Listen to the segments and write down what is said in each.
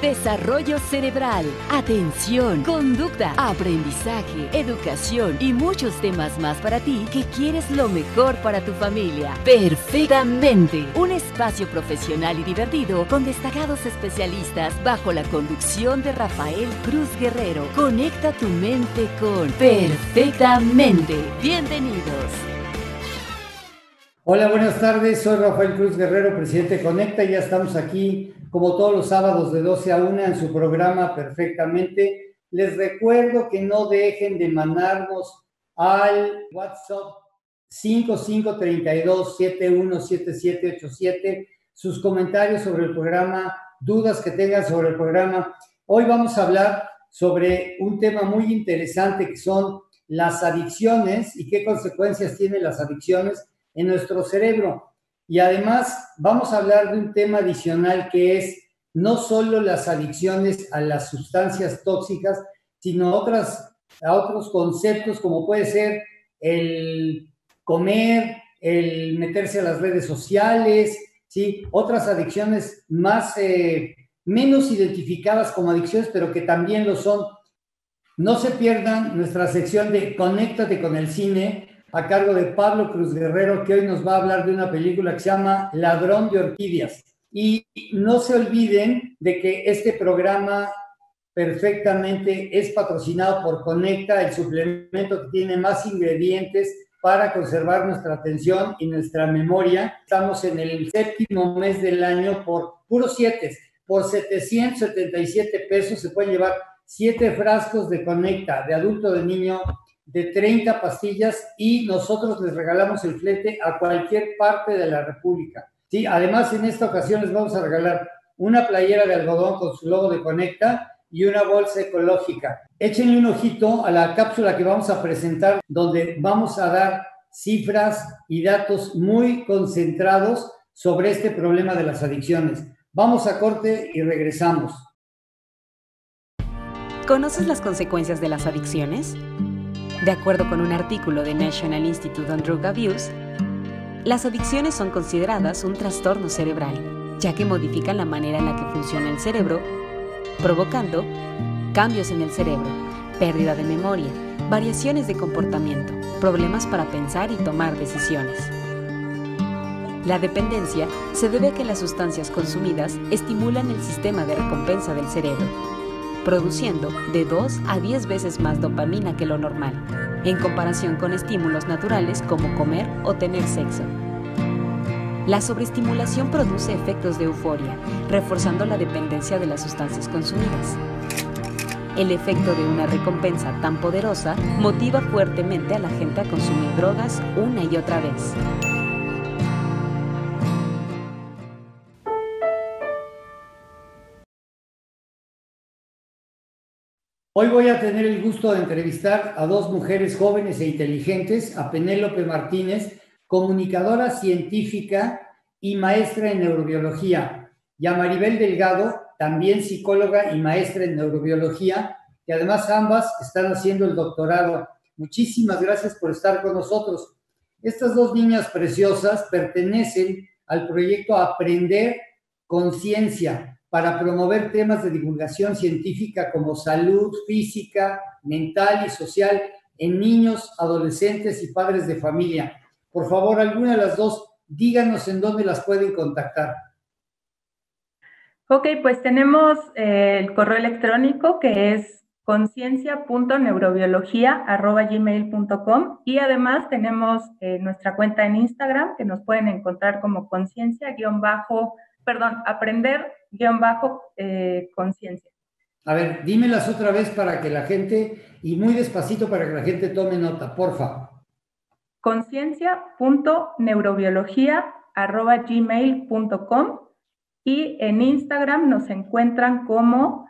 desarrollo cerebral, atención, conducta, aprendizaje, educación y muchos temas más para ti que quieres lo mejor para tu familia. Perfectamente, un espacio profesional y divertido con destacados especialistas bajo la conducción de Rafael Cruz Guerrero. Conecta tu mente con Perfectamente. Bienvenidos. Hola, buenas tardes. Soy Rafael Cruz Guerrero, presidente de Conecta. Ya estamos aquí, como todos los sábados de 12 a 1 en su programa Perfectamente. Les recuerdo que no dejen de mandarnos al WhatsApp 5532-717787 sus comentarios sobre el programa, dudas que tengan sobre el programa. Hoy vamos a hablar sobre un tema muy interesante que son las adicciones y qué consecuencias tienen las adicciones en nuestro cerebro. Y además vamos a hablar de un tema adicional que es no solo las adicciones a las sustancias tóxicas, sino a otros conceptos como puede ser el comer, el meterse a las redes sociales, ¿sí? Otras adicciones menos identificadas como adicciones, pero que también lo son. No se pierdan nuestra sección de Conéctate con el Cine, a cargo de Pablo Cruz Guerrero, que hoy nos va a hablar de una película que se llama Ladrón de Orquídeas. Y no se olviden de que este programa Perfectamente es patrocinado por Conecta, el suplemento que tiene más ingredientes para conservar nuestra atención y nuestra memoria. Estamos en el 7º mes del año por puros 7, por 777 pesos se pueden llevar 7 frascos de Conecta, de adulto, de niño, de 30 pastillas, y nosotros les regalamos el flete a cualquier parte de la República. Sí, además en esta ocasión les vamos a regalar una playera de algodón con su logo de Conecta y una bolsa ecológica. Échenle un ojito a la cápsula que vamos a presentar, donde vamos a dar cifras y datos muy concentrados sobre este problema de las adicciones. Vamos a corte y regresamos. ¿Conoces las consecuencias de las adicciones? De acuerdo con un artículo de National Institute on Drug Abuse, las adicciones son consideradas un trastorno cerebral, ya que modifican la manera en la que funciona el cerebro, provocando cambios en el cerebro, pérdida de memoria, variaciones de comportamiento, problemas para pensar y tomar decisiones. La dependencia se debe a que las sustancias consumidas estimulan el sistema de recompensa del cerebro, produciendo de 2 a 10 veces más dopamina que lo normal, en comparación con estímulos naturales como comer o tener sexo. La sobreestimulación produce efectos de euforia, reforzando la dependencia de las sustancias consumidas. El efecto de una recompensa tan poderosa motiva fuertemente a la gente a consumir drogas una y otra vez. Hoy voy a tener el gusto de entrevistar a 2 mujeres jóvenes e inteligentes, a Penélope Martínez, comunicadora científica y maestra en neurobiología, y a Maribel Delgado, también psicóloga y maestra en neurobiología, que además ambas están haciendo el doctorado. Muchísimas gracias por estar con nosotros. Estas 2 niñas preciosas pertenecen al proyecto Aprender Conciencia, para promover temas de divulgación científica como salud física, mental y social en niños, adolescentes y padres de familia. Por favor, alguna de las 2, díganos en dónde las pueden contactar. Ok, pues tenemos el correo electrónico que es conciencia.neurobiología@gmail.com, y además tenemos nuestra cuenta en Instagram, que nos pueden encontrar como aprender-conciencia. A ver, dímelas otra vez para que la gente, y muy despacito para que la gente tome nota, porfa. conciencia.neurobiología@gmail.com, y en Instagram nos encuentran como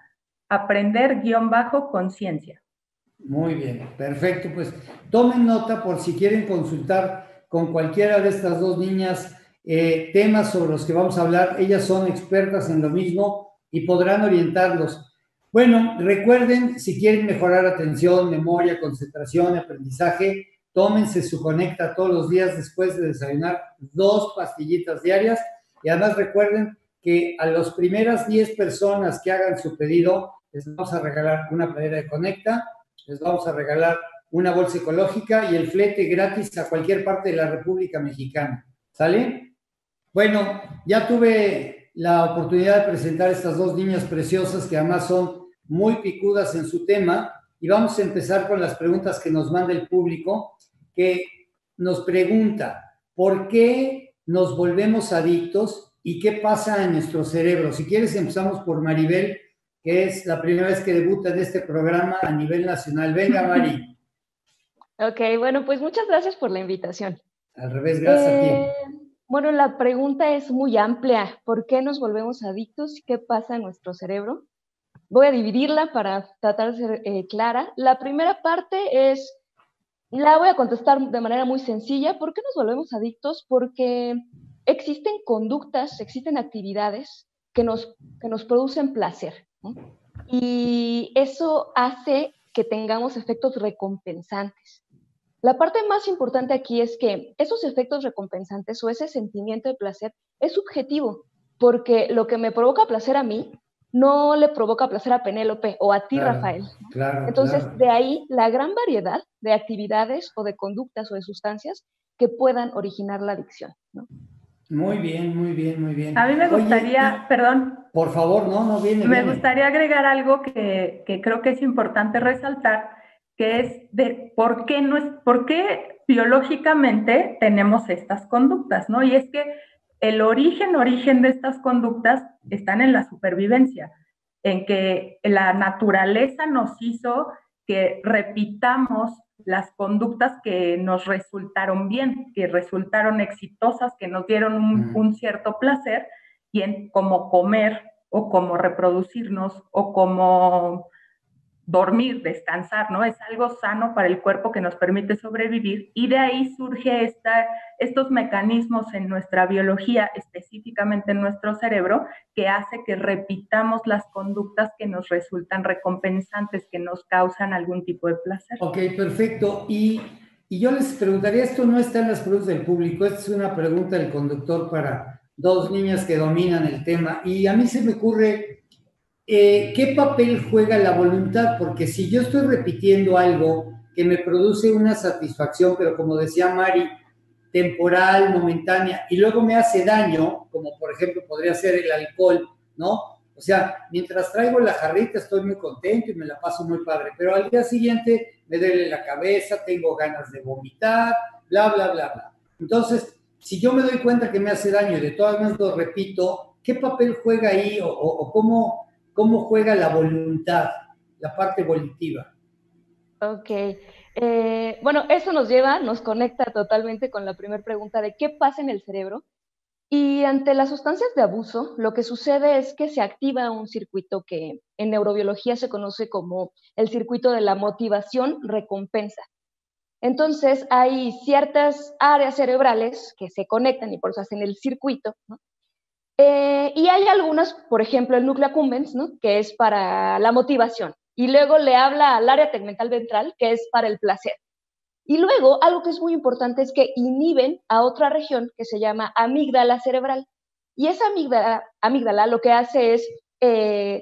aprender-conciencia. Muy bien, perfecto. Pues tomen nota por si quieren consultar con cualquiera de estas 2 niñas temas sobre los que vamos a hablar. Ellas son expertas en lo mismo y podrán orientarlos. Bueno, recuerden, si quieren mejorar atención, memoria, concentración, aprendizaje, tómense su Conecta todos los días después de desayunar, 2 pastillitas diarias. Y además recuerden que a las primeras 10 personas que hagan su pedido, les vamos a regalar una playera de Conecta, les vamos a regalar una bolsa ecológica y el flete gratis a cualquier parte de la República Mexicana. ¿Sale? Bueno, ya tuve la oportunidad de presentar a estas dos niñas preciosas que además son muy picudas en su tema y vamos a empezar con las preguntas que nos manda el público, que nos pregunta, ¿por qué nos volvemos adictos y qué pasa en nuestro cerebro? Si quieres empezamos por Maribel, que es la primera vez que debuta en este programa a nivel nacional. Venga, Mari. Ok, bueno, pues muchas gracias por la invitación. Al revés, gracias a ti. Bueno, la pregunta es muy amplia. ¿Por qué nos volvemos adictos y qué pasa en nuestro cerebro? Voy a dividirla para tratar de ser clara. La primera parte la voy a contestar de manera muy sencilla. ¿Por qué nos volvemos adictos? Porque existen conductas, existen actividades que nos producen placer, ¿no? Y eso hace que tengamos efectos recompensantes. La parte más importante aquí es que esos efectos recompensantes o ese sentimiento de placer es subjetivo, porque lo que me provoca placer a mí no le provoca placer a Penélope o a ti, Claro, Rafael, ¿no? claro, Entonces, claro. de ahí la gran variedad de actividades o de conductas o de sustancias que puedan originar la adicción, ¿no? Muy bien, muy bien, muy bien. A mí me gustaría, Oye, perdón, por favor, no, viene. me gustaría agregar algo que creo que es importante resaltar, que es de por qué biológicamente tenemos estas conductas, ¿no? Y es que el origen de estas conductas están en la supervivencia, en que la naturaleza nos hizo que repitamos las conductas que nos resultaron bien, que resultaron exitosas, que nos dieron un cierto placer, y como comer o como reproducirnos o como dormir, descansar, ¿no? Es algo sano para el cuerpo que nos permite sobrevivir, y de ahí surge estos mecanismos en nuestra biología, específicamente en nuestro cerebro, que hace que repitamos las conductas que nos resultan recompensantes, que nos causan algún tipo de placer. Ok, perfecto. Y yo les preguntaría, esto no está en las preguntas del público, esta es una pregunta del conductor para dos niñas que dominan el tema, y a mí se me ocurre... ¿qué papel juega la voluntad? Porque si yo estoy repitiendo algo que me produce una satisfacción, pero como decía Mari, temporal, momentánea, y luego me hace daño, como por ejemplo podría ser el alcohol, ¿no? O sea, mientras traigo la jarrita estoy muy contento y me la paso muy padre, pero al día siguiente me duele la cabeza, tengo ganas de vomitar, bla, bla, bla, bla. Entonces, si yo me doy cuenta que me hace daño y de todas maneras lo repito, ¿qué papel juega ahí o cómo juega la voluntad, la parte volitiva? Ok. Bueno, eso nos conecta totalmente con la primera pregunta de qué pasa en el cerebro. Y ante las sustancias de abuso, lo que sucede es que se activa un circuito que en neurobiología se conoce como el circuito de la motivación-recompensa. Entonces, hay ciertas áreas cerebrales que se conectan y por eso hacen el circuito, ¿no? Y hay algunas, por ejemplo, el núcleo accumbens, ¿no? Que es para la motivación, y luego le habla al área tegmental ventral, que es para el placer. Y luego, algo que es muy importante es que inhiben a otra región que se llama amígdala cerebral. Y esa amígdala lo que hace es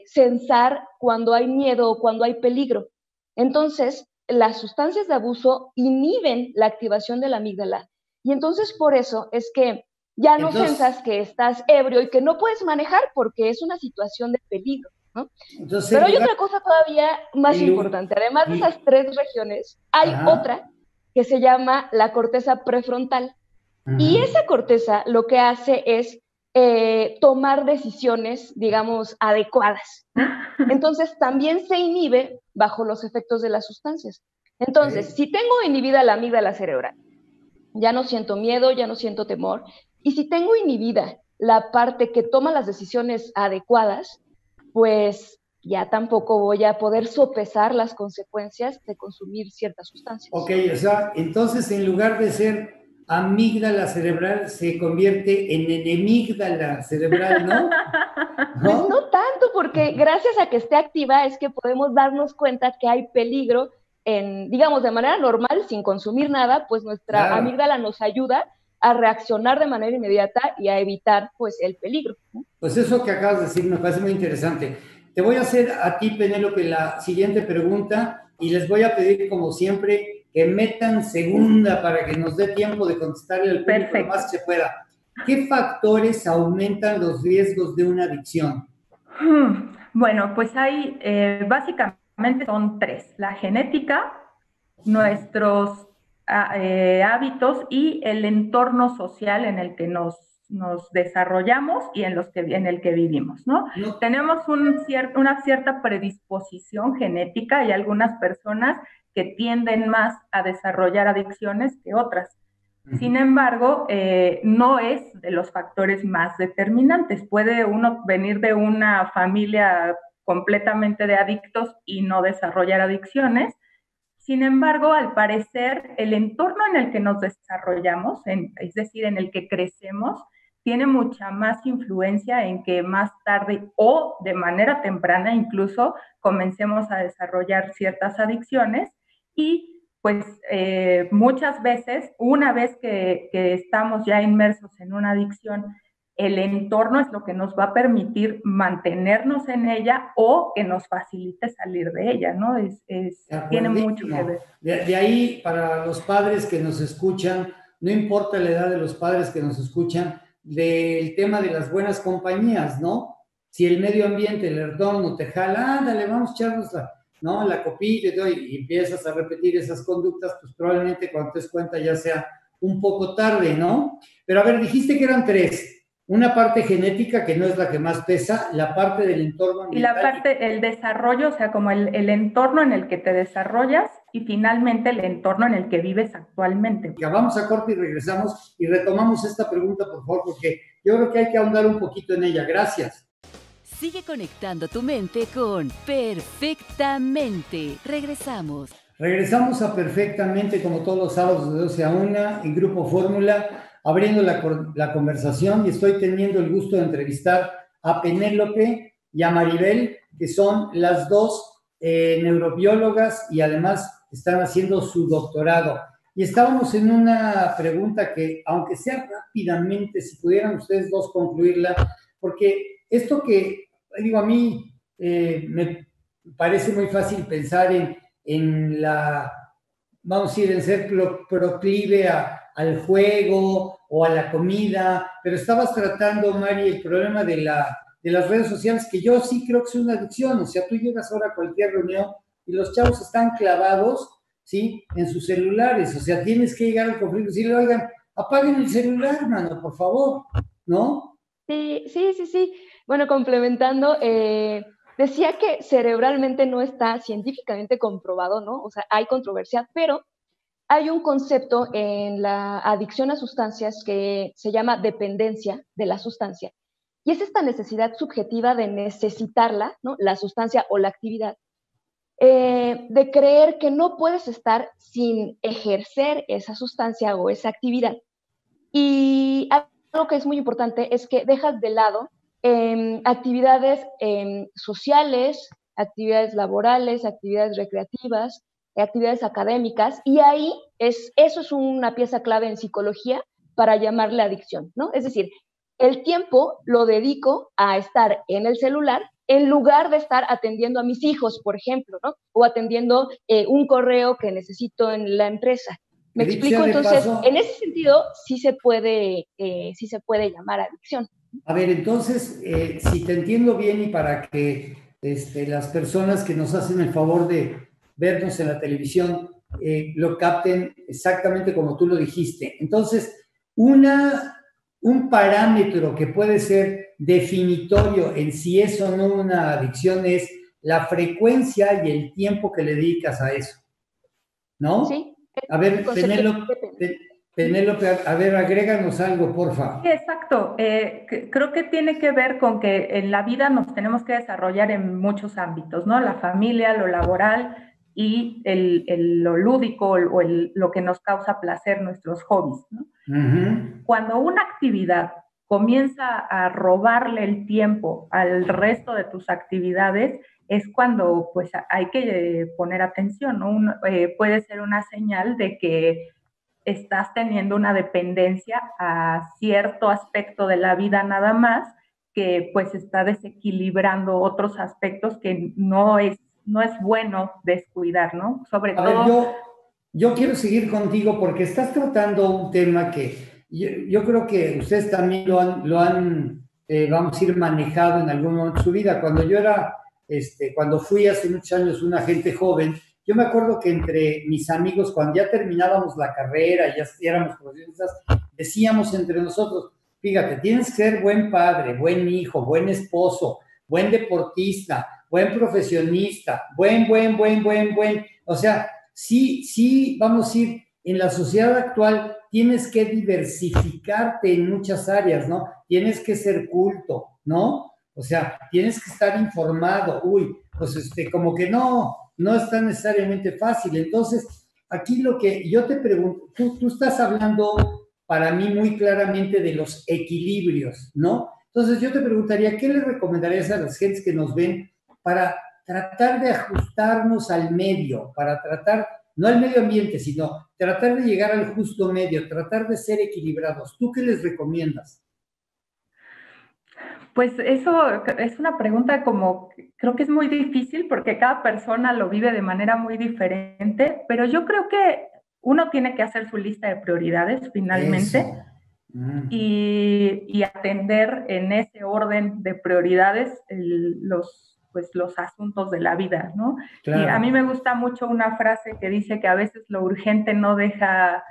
sensar cuando hay miedo o cuando hay peligro. Entonces, las sustancias de abuso inhiben la activación de la amígdala. Y entonces, por eso es que ya no sensas que estás ebrio y que no puedes manejar porque es una situación de peligro, ¿no? Entonces, pero hay otra cosa todavía más importante. Además de esas tres regiones, hay otra que se llama la corteza prefrontal. Y esa corteza lo que hace es tomar decisiones, digamos, adecuadas, ¿no? Entonces también se inhibe bajo los efectos de las sustancias. Entonces, si tengo inhibida la amígdala cerebral, ya no siento miedo, ya no siento temor. Y si tengo inhibida la parte que toma las decisiones adecuadas, pues ya tampoco voy a poder sopesar las consecuencias de consumir ciertas sustancias. Ok, o sea, entonces en lugar de ser amígdala cerebral, se convierte en enemígdala cerebral, ¿no? Pues no tanto, porque gracias a que esté activa es que podemos darnos cuenta que hay peligro digamos, de manera normal, sin consumir nada, pues nuestra amígdala nos ayuda a reaccionar de manera inmediata y a evitar pues el peligro, ¿no? Pues eso que acabas de decir me parece muy interesante. Te voy a hacer a ti, Penélope, la siguiente pregunta y les voy a pedir, como siempre, que metan segunda para que nos dé tiempo de contestarle al público lo más que se pueda. ¿Qué factores aumentan los riesgos de una adicción? Bueno, pues hay básicamente son tres: la genética, nuestros hábitos y el entorno social en el que nos desarrollamos y en el que vivimos, ¿no? No. Tenemos una cierta predisposición genética y algunas personas que tienden más a desarrollar adicciones que otras. Sin embargo, no es de los factores más determinantes. Puede uno venir de una familia completamente de adictos y no desarrollar adicciones. Sin embargo, al parecer, el entorno en el que nos desarrollamos, es decir, en el que crecemos, tiene mucha más influencia en que más tarde o de manera temprana incluso comencemos a desarrollar ciertas adicciones y pues muchas veces, una vez que estamos ya inmersos en una adicción, el entorno es lo que nos va a permitir mantenernos en ella o que nos facilite salir de ella, ¿no? Tiene mucho que ver. De ahí, para los padres que nos escuchan, no importa la edad de los padres que nos escuchan, del tema de las buenas compañías, ¿no? Si el medio ambiente, el entorno te jala, ándale, vamos a echarnos la copilla y empiezas a repetir esas conductas, pues probablemente cuando te des cuenta ya sea un poco tarde, ¿no? Pero a ver, dijiste que eran tres. Una parte genética, que no es la que más pesa, la parte del entorno ambiental. Y la parte, el desarrollo, o sea, como el entorno en el que te desarrollas y finalmente el entorno en el que vives actualmente. Vamos a corte y regresamos y retomamos esta pregunta, por favor, porque yo creo que hay que ahondar un poquito en ella. Gracias. Sigue conectando tu mente con Perfectamente. Regresamos. Regresamos a Perfectamente, como todos los sábados de 12 a 1 en Grupo Fórmula, abriendo la conversación, y estoy teniendo el gusto de entrevistar a Penélope y a Maribel, que son las dos neurobiólogas y además están haciendo su doctorado. Y estábamos en una pregunta que, aunque sea rápidamente, si pudieran ustedes dos concluirla, porque esto que, digo, a mí me parece muy fácil pensar en vamos a decir, en ser proclive al juego o a la comida, pero estabas tratando, Mari, el problema de las redes sociales, que yo sí creo que es una adicción. O sea, tú llegas ahora a cualquier reunión y los chavos están clavados, ¿sí?, en sus celulares. O sea, tienes que llegar al conflicto y decirle, oigan, apaguen el celular, mano, por favor, ¿no? Sí. Bueno, complementando, decía que cerebralmente no está científicamente comprobado, ¿no? O sea, hay controversia, pero hay un concepto en la adicción a sustancias que se llama dependencia de la sustancia. Y es esta necesidad subjetiva de necesitarla, ¿no?, la sustancia o la actividad, de creer que no puedes estar sin ejercer esa sustancia o esa actividad. Y algo que es muy importante es que dejas de lado actividades sociales, actividades laborales, actividades recreativas, actividades académicas, y ahí eso es una pieza clave en psicología para llamarle adicción, ¿no? Es decir, el tiempo lo dedico a estar en el celular en lugar de estar atendiendo a mis hijos, por ejemplo, ¿no? O atendiendo un correo que necesito en la empresa. ¿Me explico? Entonces, en ese sentido, sí se puede llamar adicción. A ver, entonces, si te entiendo bien, y para que las personas que nos hacen el favor de vernos en la televisión lo capten exactamente como tú lo dijiste. Entonces, un parámetro que puede ser definitorio en si es o no una adicción es la frecuencia y el tiempo que le dedicas a eso, ¿no? Sí. A ver, Penélope, a ver, agréganos algo, porfa. Sí, exacto. Creo que tiene que ver con que en la vida nos tenemos que desarrollar en muchos ámbitos, ¿no? La familia, lo laboral y lo lúdico o lo que nos causa placer, nuestros hobbies, ¿no? Uh-huh. Cuando una actividad comienza a robarle el tiempo al resto de tus actividades, es cuando pues hay que poner atención, ¿no? Puede ser una señal de que estás teniendo una dependencia a cierto aspecto de la vida nada más, que pues está desequilibrando otros aspectos que no es bueno descuidar, ¿no? Sobre A todo... ver, yo quiero seguir contigo porque estás tratando un tema que yo creo que ustedes también vamos a ir manejado en algún momento de su vida. Cuando fui hace muchos años un agente joven, yo me acuerdo que entre mis amigos, cuando ya terminábamos la carrera, ya éramos profesionistas, decíamos entre nosotros, fíjate, tienes que ser buen padre, buen hijo, buen esposo, buen deportista, buen profesionista, buen. O sea, sí, vamos a ir, en la sociedad actual tienes que diversificarte en muchas áreas, ¿no? Tienes que ser culto, ¿no? O sea, tienes que estar informado. Uy, pues como que no es tan necesariamente fácil. Entonces, aquí lo que yo te pregunto, tú estás hablando para mí muy claramente de los equilibrios, ¿no? Entonces, yo te preguntaría, ¿qué le recomendarías a las gentes que nos ven para tratar de ajustarnos al medio, para tratar, no al medio ambiente, sino tratar de llegar al justo medio, tratar de ser equilibrados? ¿Tú qué les recomiendas? Pues eso es una pregunta como, creo que es muy difícil porque cada persona lo vive de manera muy diferente, pero yo creo que uno tiene que hacer su lista de prioridades finalmente y atender en ese orden de prioridades los asuntos de la vida, ¿no? Claro. Y a mí me gusta mucho una frase que dice que a veces lo urgente no deja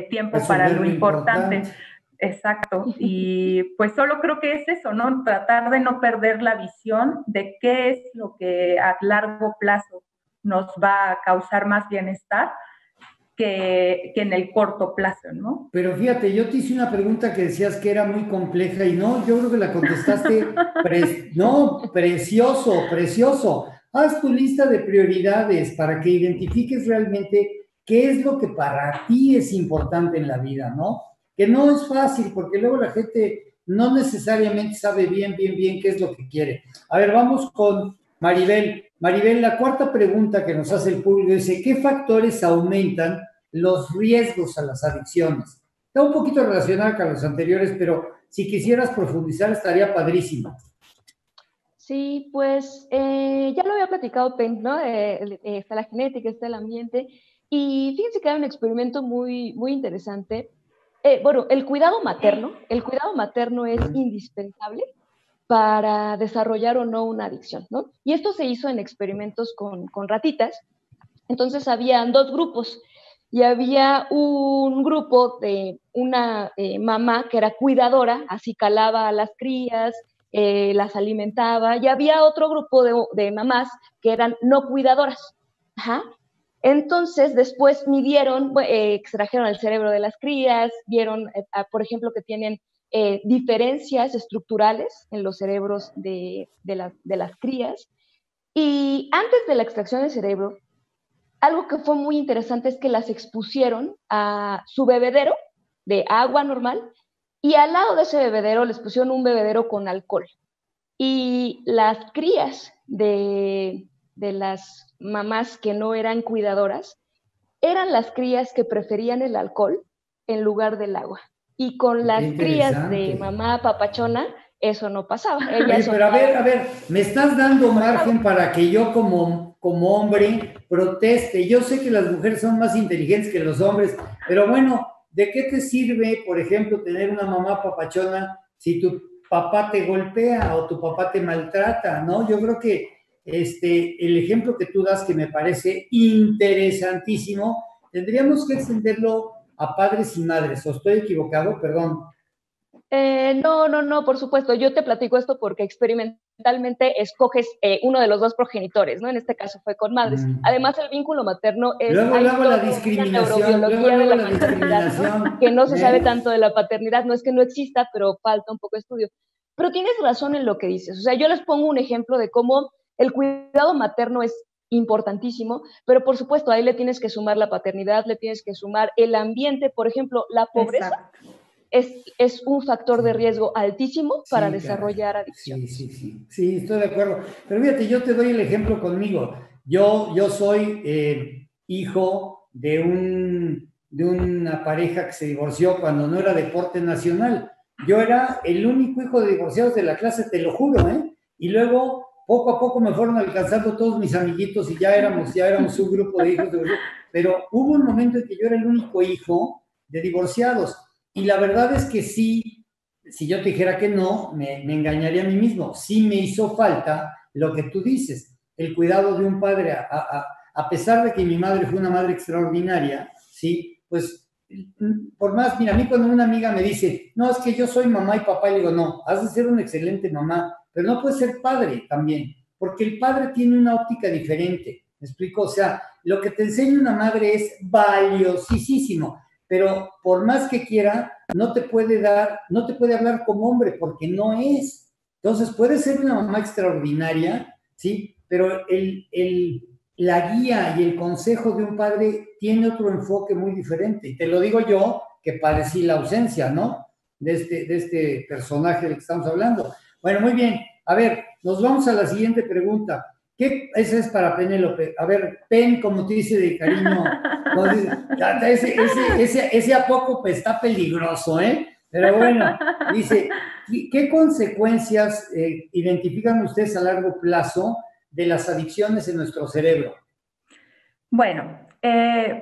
tiempo para lo importante. Exacto, y pues solo creo que es eso, ¿no? Tratar de no perder la visión de qué es lo que a largo plazo nos va a causar más bienestar que en el corto plazo, ¿no? Pero fíjate, yo te hice una pregunta que decías que era muy compleja y no, yo creo que la contestaste, precioso. Haz tu lista de prioridades para que identifiques realmente qué es lo que para ti es importante en la vida, ¿no? Que no es fácil, porque luego la gente no necesariamente sabe bien qué es lo que quiere. A ver, vamos con Maribel. Maribel, la cuarta pregunta que nos hace el público dice, ¿qué factores aumentan los riesgos a las adicciones? Está un poquito relacionada con los anteriores, pero si quisieras profundizar estaría padrísimo. Sí, pues ya lo había platicado Pen, ¿no? Está la genética, está el ambiente, y fíjense que hay un experimento muy interesante. Bueno, el cuidado materno es indispensable para desarrollar o no una adicción, ¿no? Y esto se hizo en experimentos con ratitas. Entonces habían dos grupos y había un grupo de una mamá que era cuidadora, así calaba a las crías, las alimentaba, y había otro grupo de mamás que eran no cuidadoras. Ajá. Entonces, después midieron, extrajeron el cerebro de las crías, vieron, por ejemplo, que tienen diferencias estructurales en los cerebros de las crías. Y antes de la extracción del cerebro, algo que fue muy interesante es que las expusieron a su bebedero de agua normal y al lado de ese bebedero les pusieron un bebedero con alcohol. Y las crías de las mamás que no eran cuidadoras eran las crías que preferían el alcohol en lugar del agua. Y con las crías de mamá papachona, eso no pasaba. Oye, pero a ver, me estás dando margen para que yo como hombre proteste. Yo sé que las mujeres son más inteligentes que los hombres, pero bueno, ¿de qué te sirve, por ejemplo, tener una mamá papachona si tu papá te golpea o tu papá te maltrata, ¿no? Yo creo que el ejemplo que tú das, que me parece interesantísimo, tendríamos que extenderlo a padres y madres. ¿O estoy equivocado? Perdón. No, por supuesto. Yo te platico esto porque experimentalmente escoges uno de los dos progenitores, ¿no? En este caso fue con madres. Además, el vínculo materno es... Luego la discriminación, ¿no? Que no se sabe tanto de la paternidad. No es que no exista, pero falta un poco de estudio. Pero tienes razón en lo que dices. O sea, yo les pongo un ejemplo de cómo el cuidado materno es importantísimo, pero por supuesto ahí le tienes que sumar la paternidad, le tienes que sumar el ambiente. Por ejemplo, la pobreza es un factor de riesgo altísimo para desarrollar adicciones. Sí, estoy de acuerdo. Pero fíjate, yo te doy el ejemplo conmigo. Yo soy hijo de un de una pareja que se divorció cuando no era deporte nacional. Yo era el único hijo de divorciados de la clase, te lo juro, ¿eh? Y luego, poco a poco me fueron alcanzando todos mis amiguitos y ya éramos un grupo de hijos de divorciados. Pero hubo un momento en que yo era el único hijo de divorciados. Y la verdad es que sí, si yo te dijera que no, me engañaría a mí mismo. Sí me hizo falta lo que tú dices, el cuidado de un padre, a pesar de que mi madre fue una madre extraordinaria, ¿sí? Pues, por más, mira, a mí cuando una amiga me dice, no, es que yo soy mamá y papá, le digo, no, has de ser una excelente mamá, pero no puedes ser padre también, porque el padre tiene una óptica diferente, ¿me explico? O sea, lo que te enseña una madre es valiosísimo, pero por más que quiera, no te puede hablar como hombre, porque no es. Entonces, puede ser una mamá extraordinaria, ¿sí? Pero la guía y el consejo de un padre tiene otro enfoque muy diferente. Y te lo digo yo, que padecí la ausencia, ¿no? De este personaje del que estamos hablando. Bueno, muy bien. A ver, nos vamos a la siguiente pregunta. Esa es para Penélope. A ver, Pen, como te dice de cariño, ese apócope está peligroso, ¿eh? Pero bueno, dice, ¿qué consecuencias identifican ustedes a largo plazo de las adicciones en nuestro cerebro? Bueno,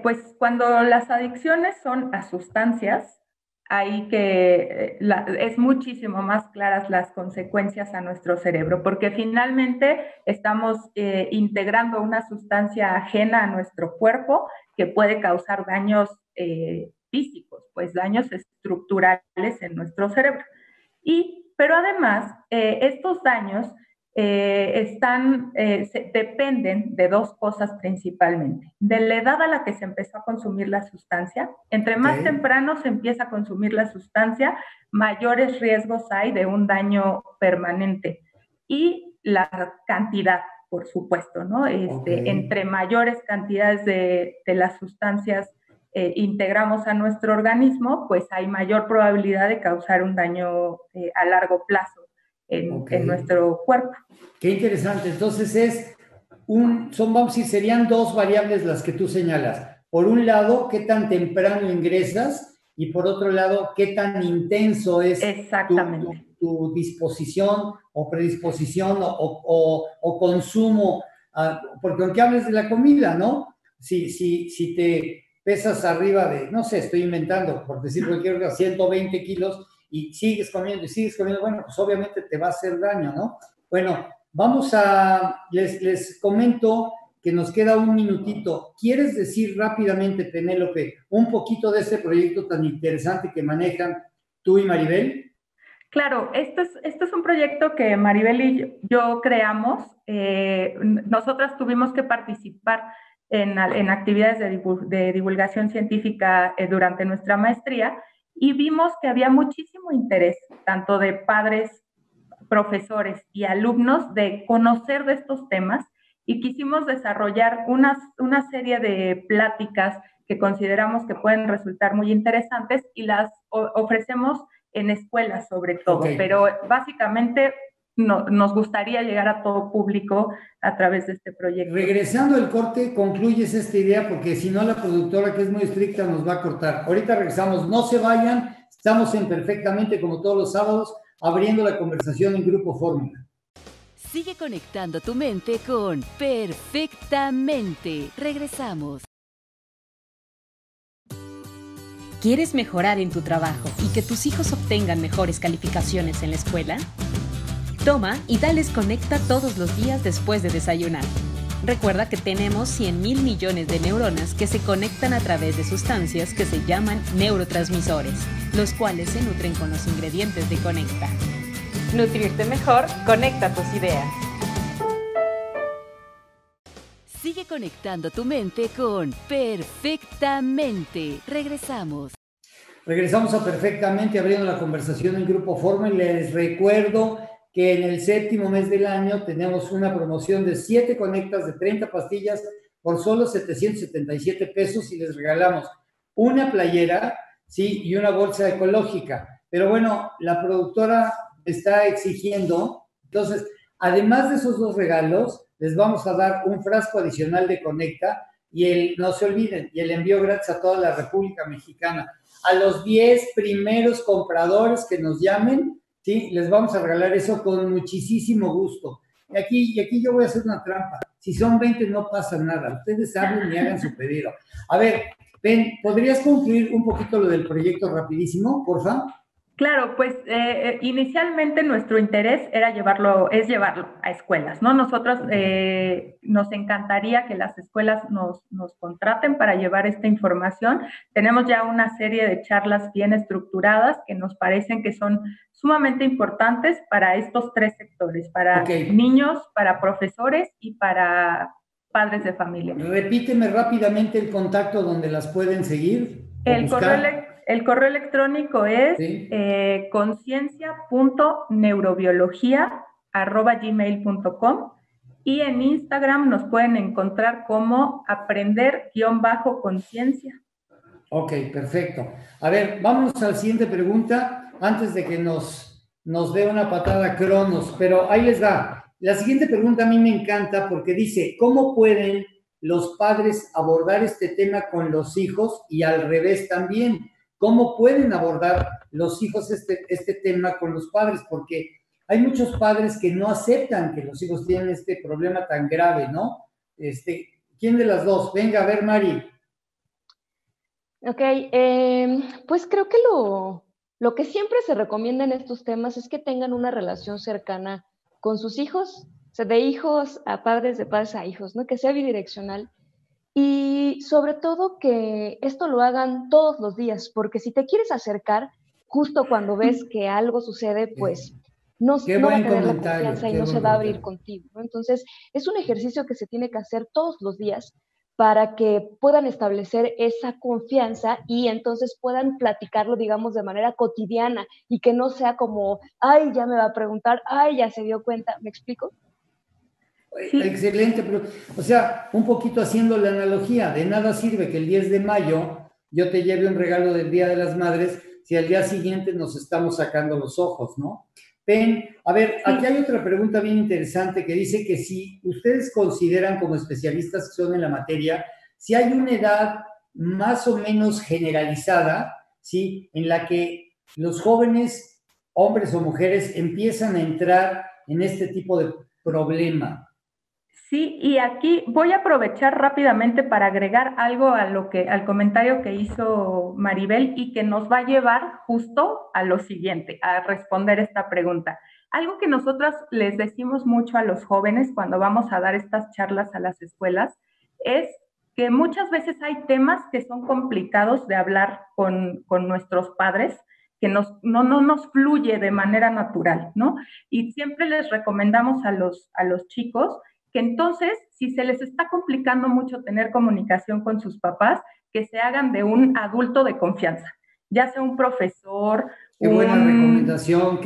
pues cuando las adicciones son a sustancias, hay que, es muchísimo más claras las consecuencias a nuestro cerebro, porque finalmente estamos integrando una sustancia ajena a nuestro cuerpo que puede causar daños físicos, pues daños estructurales en nuestro cerebro. Pero además, estos daños dependen de dos cosas principalmente. De la edad a la que se empezó a consumir la sustancia, entre más temprano se empieza a consumir la sustancia, mayores riesgos hay de un daño permanente. Y la cantidad, por supuesto, ¿no? Entre mayores cantidades de las sustancias integramos a nuestro organismo, pues hay mayor probabilidad de causar un daño a largo plazo en nuestro cuerpo. Qué interesante. Entonces vamos a decir, serían dos variables las que tú señalas. Por un lado, qué tan temprano ingresas y por otro lado, qué tan intenso es tu disposición o predisposición o consumo. Porque aunque hables de la comida, ¿no? Si te pesas arriba de, no sé, estoy inventando, por decir cualquier cosa, 120 kilos, y sigues comiendo, bueno, pues obviamente te va a hacer daño, ¿no? Bueno, les comento que nos queda un minutito. ¿Quieres decir rápidamente, Penélope, un poquito de este proyecto tan interesante que manejan tú y Maribel? Claro, esto es un proyecto que Maribel y yo creamos. Nosotras tuvimos que participar en actividades de divulgación científica durante nuestra maestría, y vimos que había muchísimo interés, tanto de padres, profesores y alumnos, de conocer de estos temas, y quisimos desarrollar una serie de pláticas que consideramos que pueden resultar muy interesantes y las ofrecemos en escuelas sobre todo, pero básicamente nos gustaría llegar a todo público a través de este proyecto. Regresando al corte, concluyes esta idea, porque si no la productora, que es muy estricta, nos va a cortar. Ahorita regresamos, no se vayan, estamos en Perfectamente, como todos los sábados, abriendo la conversación en Grupo Fórmula. Sigue conectando tu mente con Perfectamente. Regresamos. ¿Quieres mejorar en tu trabajo y que tus hijos obtengan mejores calificaciones en la escuela? Toma y dales Conecta todos los días después de desayunar. Recuerda que tenemos 100.000 millones de neuronas que se conectan a través de sustancias que se llaman neurotransmisores, los cuales se nutren con los ingredientes de Conecta. Nutrirte mejor, conecta tus ideas. Sigue conectando tu mente con Perfectamente. Regresamos. Regresamos a Perfectamente, abriendo la conversación en Grupo Fórmula. Les recuerdo que en el 7º mes del año tenemos una promoción de 7 Conectas de 30 pastillas por solo 777 pesos y les regalamos una playera, sí, y una bolsa ecológica. Pero bueno, la productora está exigiendo, entonces, además de esos dos regalos, les vamos a dar un frasco adicional de Conecta no se olviden, y el envío gratis a toda la República Mexicana. A los 10 primeros compradores que nos llamen, ¿sí? Les vamos a regalar eso con muchísimo gusto. Y aquí yo voy a hacer una trampa. Si son 20 no pasa nada. Ustedes hablen y hagan su pedido. A ver, Ben, ¿podrías concluir un poquito lo del proyecto rapidísimo, por favor? Claro, pues inicialmente nuestro interés era llevarlo a escuelas, ¿no? Nosotros nos encantaría que las escuelas nos contraten para llevar esta información. Tenemos ya una serie de charlas bien estructuradas que nos parecen que son sumamente importantes para estos tres sectores, para niños, para profesores y para padres de familia. Repíteme rápidamente el contacto donde las pueden seguir. El correo electrónico es conciencia.neurobiología@gmail.com y en Instagram nos pueden encontrar como aprender_conciencia. Ok, perfecto. A ver, vámonos a la siguiente pregunta antes de que nos dé una patada Cronos, pero ahí les va. La siguiente pregunta a mí me encanta porque dice, ¿cómo pueden los padres abordar este tema con los hijos y al revés también? ¿Cómo pueden abordar los hijos este tema con los padres? Porque hay muchos padres que no aceptan que los hijos tienen este problema tan grave, ¿no? ¿Quién de las dos? Venga, a ver, Mari. Ok, pues creo que lo que siempre se recomienda en estos temas es que tengan una relación cercana con sus hijos, o sea, de hijos a padres, de padres a hijos, ¿no? Que sea bidireccional. Y sobre todo que esto lo hagan todos los días, porque si te quieres acercar justo cuando ves que algo sucede, pues no va a tener la confianza y no se va a abrir contigo, ¿no? Entonces, es un ejercicio que se tiene que hacer todos los días para que puedan establecer esa confianza y entonces puedan platicarlo, digamos, de manera cotidiana y que no sea como, ay, ya me va a preguntar, ay, ya se dio cuenta, ¿me explico? Sí. Excelente, pero, o sea, un poquito haciendo la analogía, de nada sirve que el 10 de mayo yo te lleve un regalo del Día de las Madres si al día siguiente nos estamos sacando los ojos, ¿no? Ben, a ver, aquí hay otra pregunta bien interesante que dice que si ustedes consideran como especialistas que son en la materia, si hay una edad más o menos generalizada, ¿sí? En la que los jóvenes, hombres o mujeres, empiezan a entrar en este tipo de problema. Sí, y aquí voy a aprovechar rápidamente para agregar algo al comentario que hizo Maribel y que nos va a llevar justo a lo siguiente, a responder esta pregunta. Algo que nosotras les decimos mucho a los jóvenes cuando vamos a dar estas charlas a las escuelas es que muchas veces hay temas que son complicados de hablar con nuestros padres, que no nos fluye de manera natural, ¿no? Y siempre les recomendamos a los chicos que entonces, si se les está complicando mucho tener comunicación con sus papás, que se hagan de un adulto de confianza, ya sea un profesor, qué buena recomendación.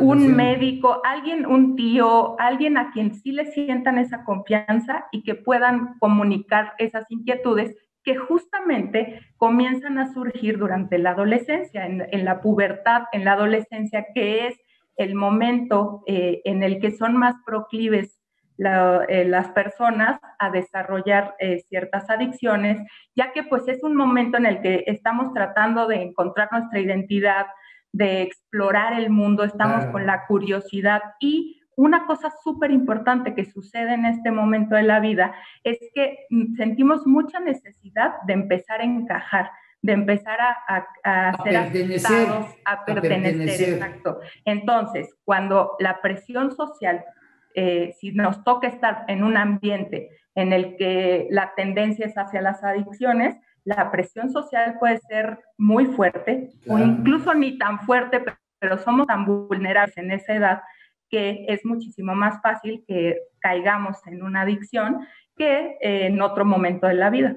Un médico, un tío, alguien a quien sí le sientan esa confianza y que puedan comunicar esas inquietudes que justamente comienzan a surgir durante la adolescencia, en la pubertad, en la adolescencia, que es el momento en el que son más proclives las personas a desarrollar ciertas adicciones, ya que pues es un momento en el que estamos tratando de encontrar nuestra identidad, de explorar el mundo, estamos con la curiosidad y una cosa súper importante que sucede en este momento de la vida es que sentimos mucha necesidad de empezar a encajar, de empezar a ser aceptados, a pertenecer, exacto. Entonces, cuando la presión social, si nos toca estar en un ambiente en el que la tendencia es hacia las adicciones, la presión social puede ser muy fuerte, claro, o incluso ni tan fuerte, pero somos tan vulnerables en esa edad que es muchísimo más fácil que caigamos en una adicción que en otro momento de la vida.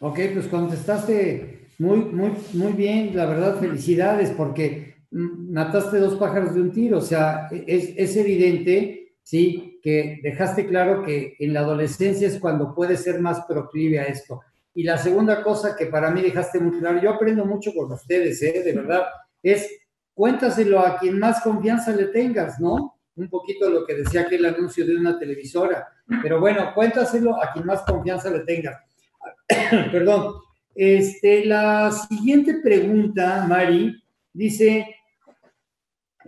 Ok, pues contestaste muy bien, la verdad, felicidades, porque mataste dos pájaros de un tiro, o sea, es evidente, sí, que dejaste claro que en la adolescencia es cuando puede ser más proclive a esto. Y la segunda cosa que para mí dejaste muy claro, yo aprendo mucho con ustedes, de verdad, es cuéntaselo a quien más confianza le tengas, ¿no? Un poquito lo que decía aquel anuncio de una televisora, pero bueno, cuéntaselo a quien más confianza le tengas. Perdón. La siguiente pregunta, Mari, dice,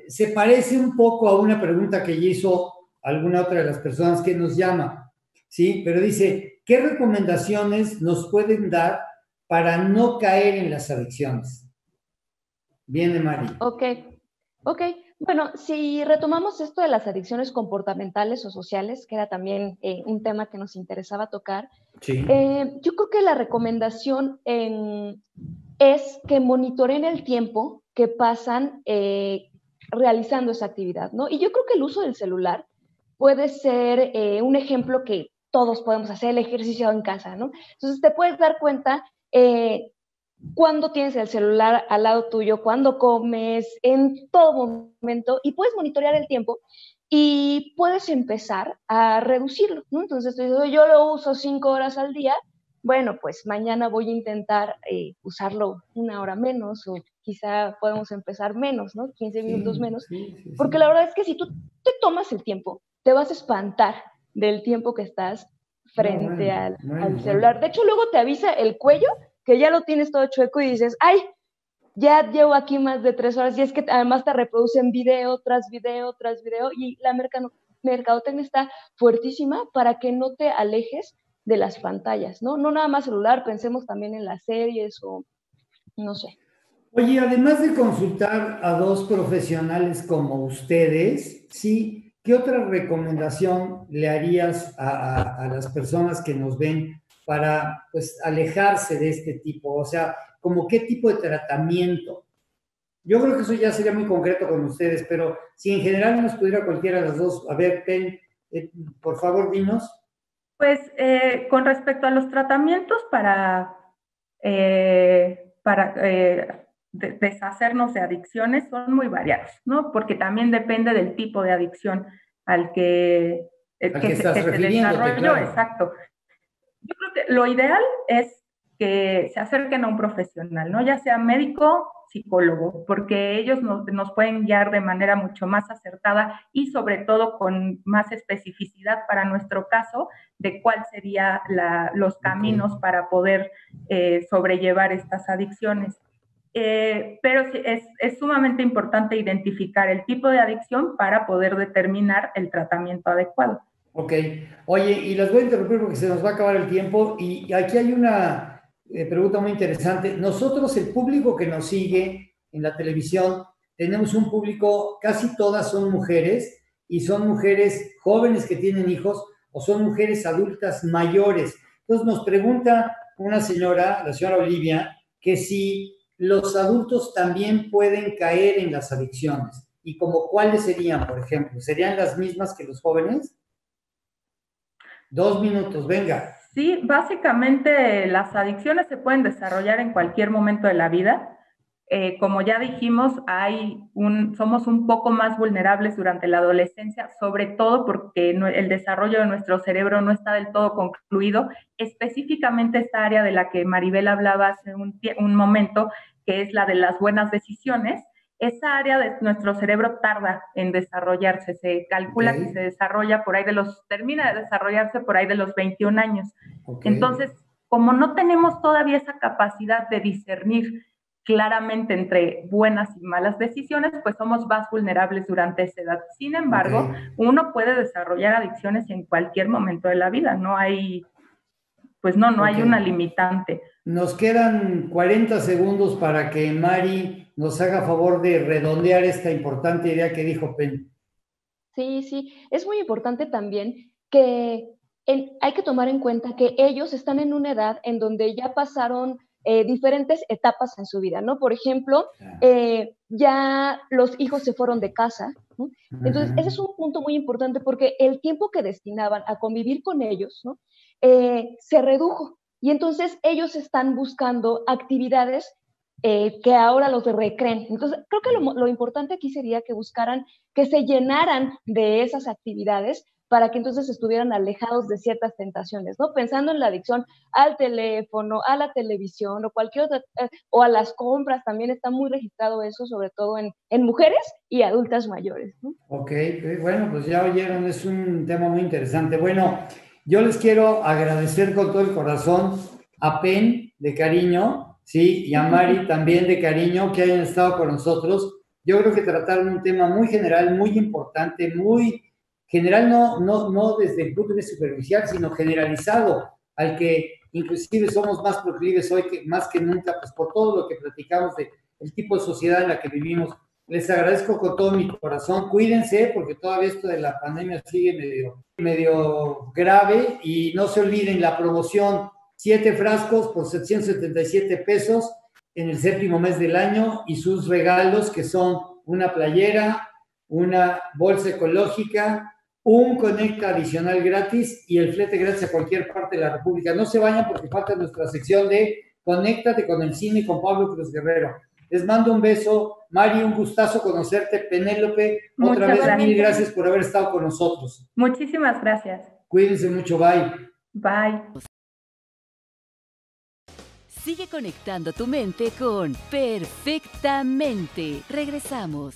se parece un poco a una pregunta que ya hizo alguna otra de las personas que nos llama, ¿sí? Pero dice, ¿qué recomendaciones nos pueden dar para no caer en las adicciones? Viene Mari. Ok. Bueno, si retomamos esto de las adicciones comportamentales o sociales, que era también un tema que nos interesaba tocar, sí. Yo creo que la recomendación es que monitoreen el tiempo que pasan realizando esa actividad, ¿no? Y yo creo que el uso del celular puede ser un ejemplo que todos podemos hacer, el ejercicio en casa, ¿no? Entonces te puedes dar cuenta cuándo tienes el celular al lado tuyo, cuándo comes, en todo momento, y puedes monitorear el tiempo y puedes empezar a reducirlo, ¿no? Entonces, yo lo uso 5 horas al día, bueno, pues mañana voy a intentar usarlo 1 hora menos, o quizá podemos empezar menos, ¿no? 15 minutos menos, porque la verdad es que si tú te tomas el tiempo, te vas a espantar del tiempo que estás frente al celular. De hecho, luego te avisa el cuello que ya lo tienes todo chueco y dices, ¡ay! Ya llevo aquí más de 3 horas, y es que además te reproducen video tras video tras video, y la mercadotecnia está fuertísima para que no te alejes de las pantallas, ¿no? No nada más celular, pensemos también en las series o no sé. Oye, además de consultar a 2 profesionales como ustedes, ¿sí? ¿Qué otra recomendación le harías a las personas que nos ven para, pues, alejarse de este tipo? O sea, ¿como qué tipo de tratamiento? Yo creo que eso ya sería muy concreto con ustedes, pero si en general nos pudiera cualquiera de las dos, a ver, Pen, por favor, dinos. Pues con respecto a los tratamientos para deshacernos de adicciones son muy variados, ¿no? Porque también depende del tipo de adicción al que se desarrolló. Claro. Exacto. Yo creo que lo ideal es que se acerquen a un profesional, ¿no? Ya sea médico, psicólogo, porque ellos nos pueden guiar de manera mucho más acertada y sobre todo con más especificidad para nuestro caso de cuál serían los caminos para poder sobrellevar estas adicciones. Pero es sumamente importante identificar el tipo de adicción para poder determinar el tratamiento adecuado. Ok. Oye, y las voy a interrumpir porque se nos va a acabar el tiempo, y aquí hay una pregunta muy interesante. Nosotros, el público que nos sigue en la televisión, tenemos un público, casi todas son mujeres, y son mujeres jóvenes que tienen hijos, o son mujeres adultas mayores. Entonces nos pregunta una señora, la señora Olivia, que si los adultos también pueden caer en las adicciones, y como cuáles serían, por ejemplo, ¿serían las mismas que los jóvenes? 2 minutos, venga. Sí, básicamente las adicciones se pueden desarrollar en cualquier momento de la vida. Como ya dijimos, somos un poco más vulnerables durante la adolescencia, sobre todo porque el desarrollo de nuestro cerebro no está del todo concluido. Específicamente esta área de la que Maribel hablaba hace un momento, que es la de las buenas decisiones, esa área de nuestro cerebro tarda en desarrollarse. Se calcula que se desarrolla termina de desarrollarse por ahí de los 21 años. Entonces, como no tenemos todavía esa capacidad de discernir claramente entre buenas y malas decisiones, pues somos más vulnerables durante esa edad. Sin embargo, uno puede desarrollar adicciones en cualquier momento de la vida. No hay una limitante. Nos quedan 40 segundos para que Mari nos haga favor de redondear esta importante idea que dijo Pen. Sí, es muy importante también que hay que tomar en cuenta que ellos están en una edad en donde ya pasaron diferentes etapas en su vida, ¿no? Por ejemplo, ya los hijos se fueron de casa, ¿no? Entonces, ese es un punto muy importante porque el tiempo que destinaban a convivir con ellos, ¿no? Se redujo, y entonces ellos están buscando actividades que ahora los recreen. Entonces, creo que lo importante aquí sería que buscaran que se llenaran de esas actividades para que entonces estuvieran alejados de ciertas tentaciones, ¿no? Pensando en la adicción al teléfono, a la televisión o cualquier otra, o a las compras, también está muy registrado eso, sobre todo en mujeres y adultas mayores, ¿no? Ok, bueno, pues ya oyeron, es un tema muy interesante. Bueno, yo les quiero agradecer con todo el corazón a Pen de cariño, ¿sí? Y a Mari también de cariño, que hayan estado con nosotros. Yo creo que trataron un tema muy general, muy importante, muy general, no desde el punto de vista superficial, sino generalizado, al que inclusive somos más proclives hoy, más que nunca, pues por todo lo que platicamos de el tipo de sociedad en la que vivimos. Les agradezco con todo mi corazón. Cuídense, porque todavía esto de la pandemia sigue medio grave, y no se olviden la promoción: 7 frascos por 777 pesos en el 7º mes del año, y sus regalos, que son una playera, una bolsa ecológica, un Conecta adicional gratis y el flete gratis a cualquier parte de la República. No se vayan, porque falta nuestra sección de Conéctate con el cine con Pablo Cruz Guerrero. Les mando un beso. Mari, un gustazo conocerte. Penélope, otra vez gracias. Mil gracias por haber estado con nosotros. Muchísimas gracias. Cuídense mucho. Bye. Bye. Sigue conectando tu mente con Perfectamente. Regresamos.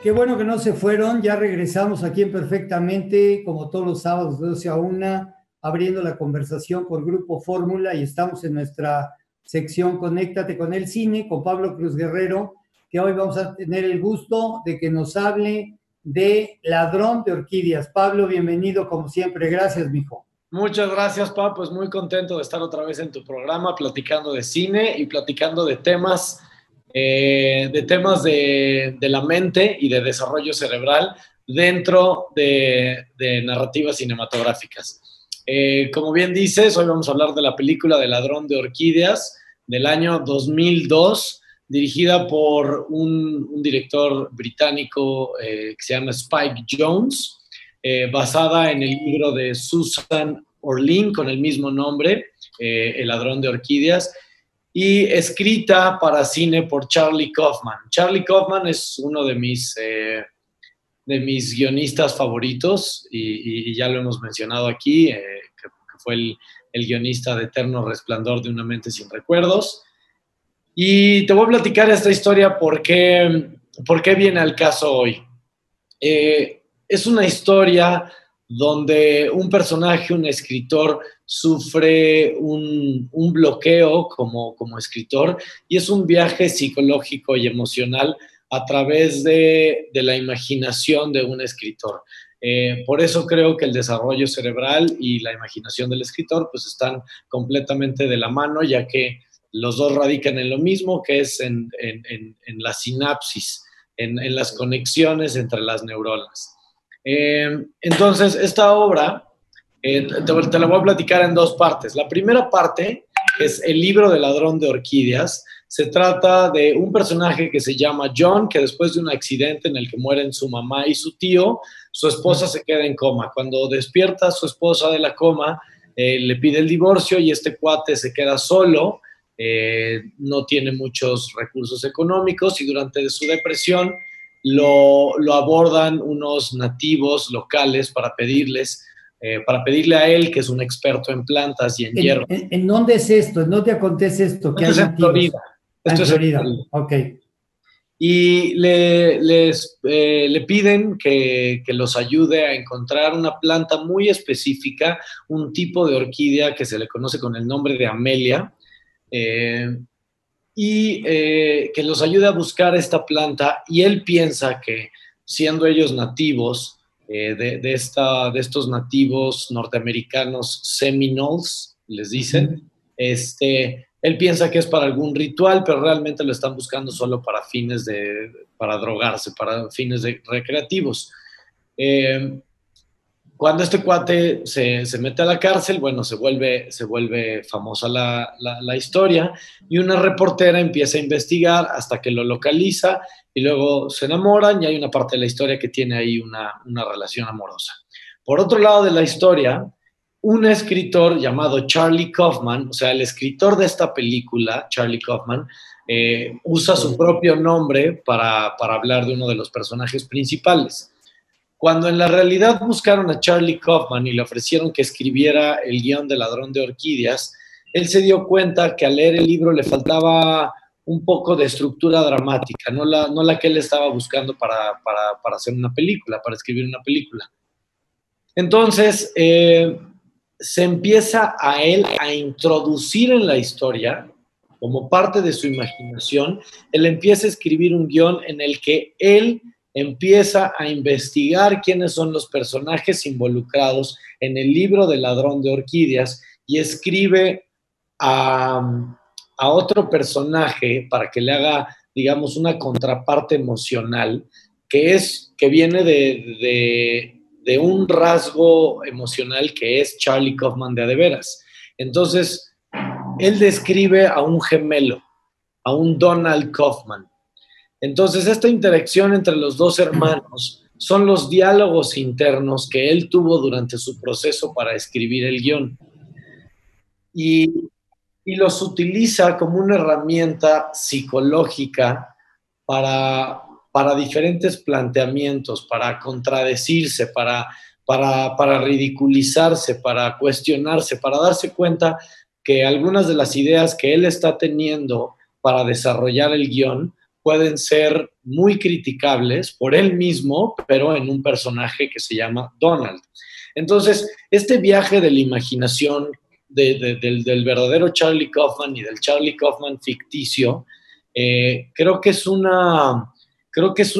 Qué bueno que no se fueron. Ya regresamos aquí en Perfectamente, como todos los sábados de 12 a 1, abriendo la conversación por Grupo Fórmula, y estamos en nuestra sección Conéctate con el cine, con Pablo Cruz Guerrero, que hoy vamos a tener el gusto de que nos hable de Ladrón de Orquídeas. Pablo, bienvenido como siempre. Gracias, mijo. Muchas gracias, Pablo. Pues muy contento de estar otra vez en tu programa, platicando de cine y platicando de temas de la mente y de desarrollo cerebral dentro de narrativas cinematográficas. Como bien dices, hoy vamos a hablar de la película de Ladrón de Orquídeas del año 2002, dirigida por un director británico que se llama Spike Jonze, basada en el libro de Susan Orlean con el mismo nombre, El Ladrón de Orquídeas, y escrita para cine por Charlie Kaufman. Charlie Kaufman es uno de mis guionistas favoritos, y ya lo hemos mencionado aquí, que fue el guionista de Eterno Resplandor de una mente sin recuerdos. Y te voy a platicar esta historia por qué viene al caso hoy. Es una historia donde un personaje, un escritor, sufre un bloqueo como escritor, y es un viaje psicológico y emocional a través de la imaginación de un escritor. Por eso creo que el desarrollo cerebral y la imaginación del escritor pues están completamente de la mano, ya que los dos radican en lo mismo, que es en la sinapsis, en las conexiones entre las neuronas. Entonces, esta obra te la voy a platicar en dos partes. La primera parte es el libro de Ladrón de Orquídeas. Se trata de un personaje que se llama John, que después de un accidente en el que mueren su mamá y su tío, su esposa se queda en coma. Cuando despierta su esposa de la coma, le pide el divorcio, y este cuate se queda solo, no tiene muchos recursos económicos, y durante su depresión lo abordan unos nativos locales para pedirle a él, que es un experto en plantas y en hierbas. ¿En dónde es esto? ¿En dónde acontece esto? Esto es en Florida. Esto es en Florida. Ok. Y le piden que los ayude a encontrar una planta muy específica, un tipo de orquídea que se le conoce con el nombre de Amelia, y que los ayude a buscar esta planta. Y él piensa que, siendo ellos nativos, de estos nativos norteamericanos Seminoles, les dicen, él piensa que es para algún ritual, pero realmente lo están buscando solo para para drogarse, para fines recreativos. Cuando este cuate se mete a la cárcel, bueno, se vuelve famosa la historia, y una reportera empieza a investigar hasta que lo localiza, y luego se enamoran, y hay una parte de la historia que tiene ahí una relación amorosa. Por otro lado de la historia, un escritor llamado Charlie Kaufman, o sea, el escritor de esta película, Charlie Kaufman, usa su propio nombre para hablar de uno de los personajes principales. Cuando en la realidad buscaron a Charlie Kaufman y le ofrecieron que escribiera el guión de Ladrón de Orquídeas, él se dio cuenta que al leer el libro le faltaba un poco de estructura dramática, no la que él estaba buscando para hacer una película, para escribir una película. Entonces, se empieza a él a introducir en la historia, como parte de su imaginación, él empieza a escribir un guión en el que él empieza a investigar quiénes son los personajes involucrados en el libro del ladrón de orquídeas y escribe a otro personaje para que le haga, digamos, una contraparte emocional que viene de un rasgo emocional que es Charlie Kaufman de a de veras. Entonces, él describe a un gemelo, a un Donald Kaufman. Entonces, esta interacción entre los dos hermanos son los diálogos internos que él tuvo durante su proceso para escribir el guión. Y los utiliza como una herramienta psicológica para diferentes planteamientos, para contradecirse, para ridiculizarse, para cuestionarse, para darse cuenta que algunas de las ideas que él está teniendo para desarrollar el guión pueden ser muy criticables por él mismo, pero en un personaje que se llama Donald. Entonces, este viaje de la imaginación del verdadero Charlie Kaufman y del Charlie Kaufman ficticio, creo que es un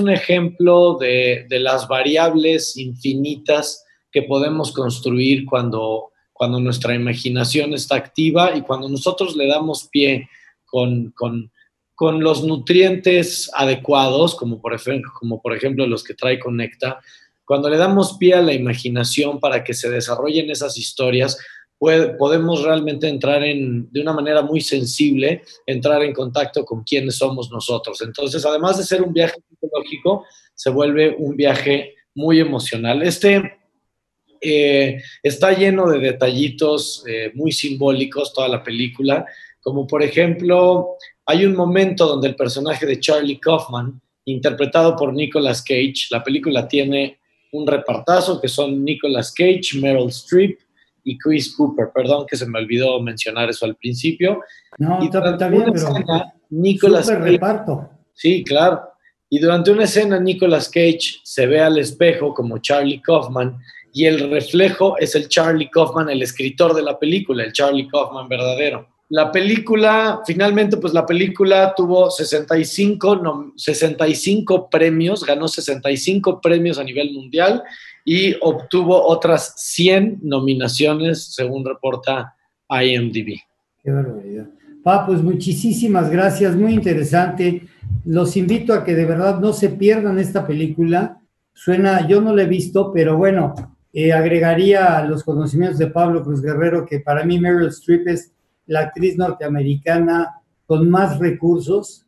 ejemplo de las variables infinitas que podemos construir cuando nuestra imaginación está activa y cuando nosotros le damos pie con los nutrientes adecuados, como por ejemplo los que trae Conecta, cuando le damos pie a la imaginación para que se desarrollen esas historias, podemos realmente entrar de una manera muy sensible, entrar en contacto con quiénes somos nosotros. Entonces, además de ser un viaje psicológico, se vuelve un viaje muy emocional. Está lleno de detallitos muy simbólicos, toda la película, como por ejemplo, hay un momento donde el personaje de Charlie Kaufman, interpretado por Nicolas Cage, la película tiene un repartazo que son Nicolas Cage, Meryl Streep y Chris Cooper. Perdón que se me olvidó mencionar eso al principio. No, y está bien, pero escena, Nicolas súper Cage, reparto. Sí, claro. Y durante una escena, Nicolas Cage se ve al espejo como Charlie Kaufman y el reflejo es el Charlie Kaufman, el escritor de la película, el Charlie Kaufman verdadero. La película, finalmente, pues la película tuvo 65 premios, ganó 65 premios a nivel mundial y obtuvo otras 100 nominaciones, según reporta IMDb. Qué barbaridad. Pues muchísimas gracias, muy interesante. Los invito a que de verdad no se pierdan esta película. Yo no la he visto, pero bueno, agregaría a los conocimientos de Pablo Cruz Guerrero que para mí Meryl Streep es la actriz norteamericana con más recursos,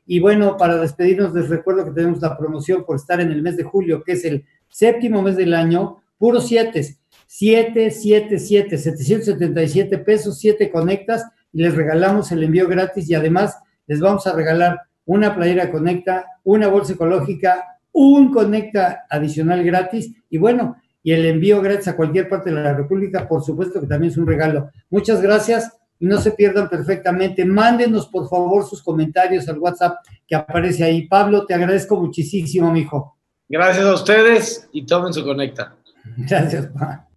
y bueno, para despedirnos les recuerdo que tenemos la promoción por estar en el mes de julio, que es el 7º mes del año, puros 777 pesos, 7 conectas, y les regalamos el envío gratis, y además les vamos a regalar una playera Conecta, una bolsa ecológica, un Conecta adicional gratis, y bueno, y el envío gratis a cualquier parte de la República, por supuesto que también es un regalo. Muchas gracias y no se pierdan perfectamente. Mándenos, por favor, sus comentarios al WhatsApp que aparece ahí. Pablo, te agradezco muchísimo, mijo. Gracias a ustedes y tomen su Conecta. Gracias, pa.